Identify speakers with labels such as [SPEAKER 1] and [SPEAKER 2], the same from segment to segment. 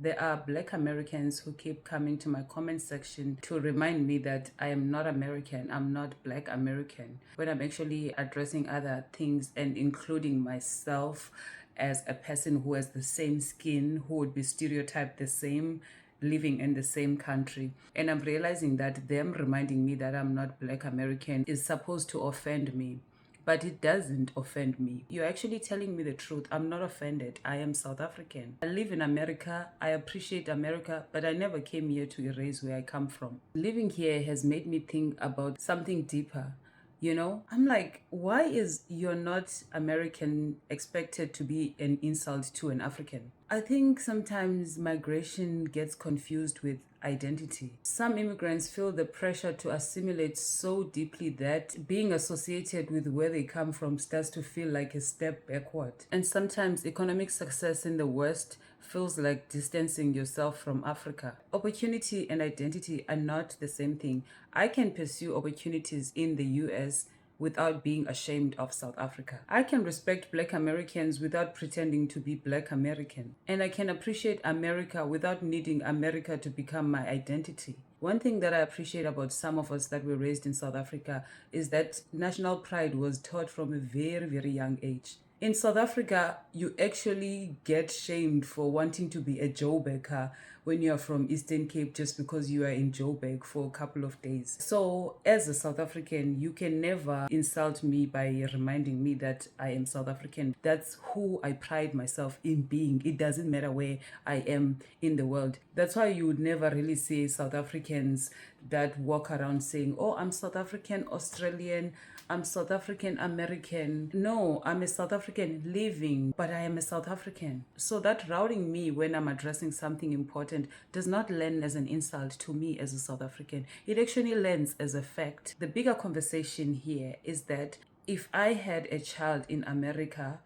[SPEAKER 1] There are Black Americans who keep coming to my comment section to remind me that I am not American, I'm not Black American, when I'm actually addressing other things and including myself as a person who has the same skin, who would be stereotyped the same, living in the same country. And I'm realizing that them reminding me that I'm not Black American is supposed to offend me. But it doesn't offend me. You're actually telling me the truth. I'm not offended. I am South African. I live in America. I appreciate America, but I never came here to erase where I come from. Living here has made me think about something deeper. You know, I'm like, why is "you're not American" expected to be an insult to an African? I think sometimes migration gets confused with identity. Some immigrants feel the pressure to assimilate so deeply that being associated with where they come from starts to feel like a step backward. And sometimes economic success in the West feels like distancing yourself from Africa. Opportunity and identity are not the same thing. I can pursue opportunities in the US without being ashamed of South Africa. I can respect Black Americans without pretending to be Black American. And I can appreciate America without needing America to become my identity. One thing that I appreciate about some of us that were raised in South Africa is that national pride was taught from a very, very young age. In South Africa, you actually get shamed for wanting to be a Joburger when you are from Eastern Cape just because you are in Joburg for a couple of days. So as a South African, you can never insult me by reminding me that I am South African. That's who I pride myself in being. It doesn't matter where I am in the world. That's why you would never really see South Africans that walk around saying, oh, I'm South African Australian, I'm South African American. No, I'm a South African living, but I am a South African. So that routing me when I'm addressing something important does not land as an insult to me as a South African. It actually lands as a fact. The bigger conversation here is that if I had a child in America,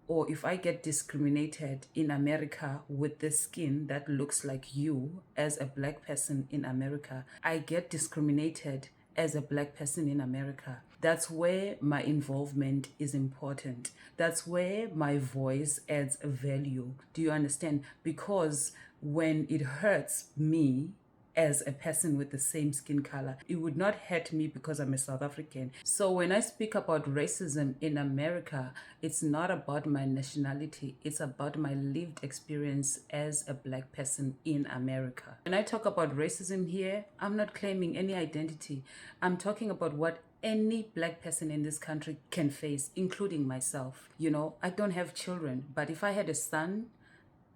[SPEAKER 1] or if I get discriminated in America with the skin that looks like you as a Black person in America, I get discriminated as a Black person in America. That's where my involvement is important. That's where my voice adds value. Do you understand? Because when it hurts me as a person with the same skin color, it would not hurt me because I'm a South African. So when I speak about racism in America, it's not about my nationality. It's about my lived experience as a Black person in America. When I talk about racism here, I'm not claiming any identity. I'm talking about what any Black person in this country can face, including myself. You know, I don't have children, but if I had a son,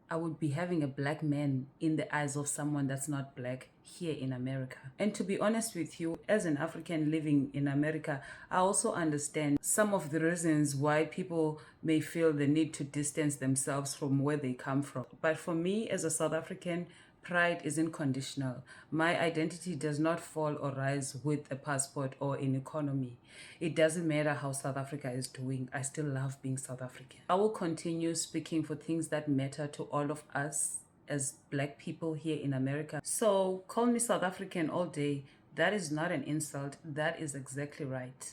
[SPEAKER 1] I would be having a Black man in the eyes of someone that's not Black here in America. And to be honest with you, as an African living in America, I also understand some of the reasons why people may feel the need to distance themselves from where they come from. But for me, as a South African, pride isn't conditional. My identity does not fall or rise with a passport or an economy. It doesn't matter how South Africa is doing. I still love being South African. I will continue speaking for things that matter to all of us as Black people here in America. So call me South African all day. That is not an insult. That is exactly right.